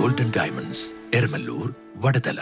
Golden diamonds Eramallur Vadathala.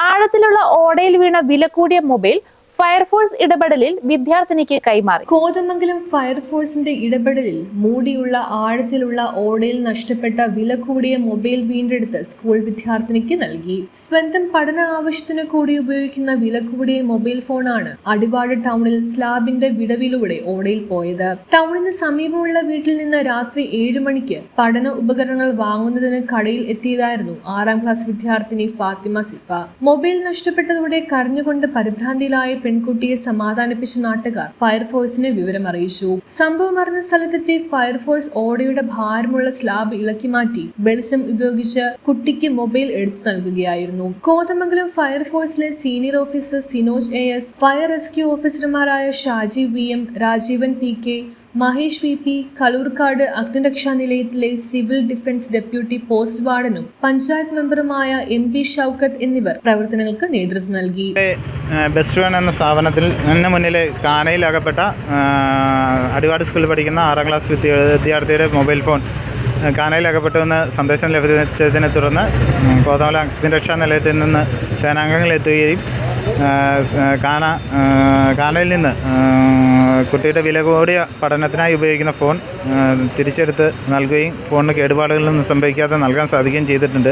ആഴത്തിലുള്ള ഓടയിൽ വീണ വില കൂടിയ മൊബൈൽ ഫയർഫോഴ്സ് ഇടപെടലിൽ വിദ്യാർത്ഥിനിക്ക് കൈമാറി. കോതമംഗലം ഫയർഫോഴ്സിന്റെ ഇടപെടലിൽ മൂടിയുള്ള ആഴത്തിലുള്ള ഓടയിൽ നഷ്ടപ്പെട്ട വില കൂടിയ മൊബൈൽ വീണ്ടെടുത്ത് സ്കൂൾ വിദ്യാർത്ഥിനിക്ക് നൽകി. സ്വന്തം പഠന ആവശ്യത്തിന് കൂടി ഉപയോഗിക്കുന്ന വില കൂടിയ മൊബൈൽ ഫോണാണ് അടിവാട് ടൗണിൽ സ്ലാബിന്റെ വിടവിലൂടെ ഓടയിൽ പോയത്. ടൗണിന് സമീപമുള്ള വീട്ടിൽ നിന്ന് രാത്രി 7 മണിക്ക് പഠന ഉപകരണങ്ങൾ വാങ്ങുന്നതിന് കടയിൽ എത്തിയതായിരുന്നു 6ാം ക്ലാസ് വിദ്യാർത്ഥിനി ഫാത്തിമ സിഫ. മൊബൈൽ നഷ്ടപ്പെട്ടതോടെ കരഞ്ഞുകൊണ്ട് പരിഭ്രാന്തിയിലായ പെൺകുട്ടിയെ സമാധാനിപ്പിച്ച നാട്ടുകാർ ഫയർഫോഴ്സിനെ വിവരം അറിയിച്ചു. സംഭവം അറിഞ്ഞ സ്ഥലത്തെത്തി ഫയർഫോഴ്സ് ഓടയുടെ ഭാരമുള്ള സ്ലാബ് ഇളക്കി മാറ്റി വെളിച്ചം ഉപയോഗിച്ച് കുട്ടിക്ക് മൊബൈൽ എടുത്തു നൽകുകയായിരുന്നു. കോതമംഗലം ഫയർഫോഴ്സിലെ senior officer Sinoj AS, fire rescue ഓഫീസർമാരായ Shaji VM, Rajeevan PK, Mahesh VP, Kalloorkad അഗ്നിരക്ഷാ നിലയത്തിലെ സിവിൽ ഡിഫൻസ് ഡെപ്യൂട്ടി പോസ്റ്റ് വാർഡനും പഞ്ചായത്ത് മെമ്പറുമായ MP ഷൗക്കത്ത് എന്നിവർ പ്രവർത്തനങ്ങൾക്ക് നേതൃത്വം നൽകി. ബെസ്റ്റ് വൺ എന്ന സ്ഥാപനത്തിൽ എന്നെ മുന്നിൽ കാനയിൽ അകപ്പെട്ട അടിവാട് സ്കൂളിൽ പഠിക്കുന്ന 6ാം ക്ലാസ് വിദ്യാർത്ഥിയുടെ മൊബൈൽ ഫോൺ കാനയിൽ അകപ്പെട്ടുവെന്ന് സന്ദേശം ലഭിച്ചതിനെ തുടർന്ന് കോതമംഗലം അഗ്നിരക്ഷാ നിലയത്തിൽ നിന്ന് സേനാംഗങ്ങൾ എത്തുകയും കാനയിൽ നിന്ന് കുട്ടിയുടെ വില കൂടിയ പഠനത്തിനായി ഉപയോഗിക്കുന്ന ഫോൺ തിരിച്ചെടുത്ത് നൽകുകയും ഫോണിന് കേടുപാടുകളൊന്നും സംഭവിക്കാതെ നൽകാൻ സാധിക്കുകയും ചെയ്തിട്ടുണ്ട്.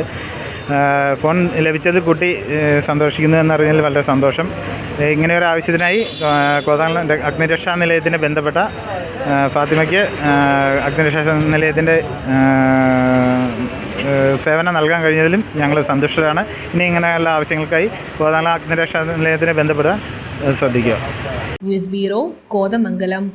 ഫോൺ ലഭിച്ചത് കുട്ടി സന്തോഷിക്കുന്നു എന്നറിഞ്ഞതിൽ വളരെ സന്തോഷം. ഇങ്ങനെ ഒരു ആവശ്യത്തിനായി കോതമംഗലം അഗ്നിരക്ഷാ നിലയത്തിന് ബന്ധപ്പെട്ട ഫാത്തിമയ്ക്ക് അഗ്നിരക്ഷാ നിലയത്തിൻ്റെ സേവനം നൽകാൻ കഴിഞ്ഞതിലും ഞങ്ങൾ സന്തുഷ്ടരാണ്. ഇനി ഇങ്ങനെയുള്ള ആവശ്യങ്ങൾക്കായി കോതമംഗലം അഗ്നിരക്ഷാ നിലയത്തിനെ ബന്ധപ്പെടാൻ ശ്രദ്ധിക്കുക. News bureau, Kothamangalam.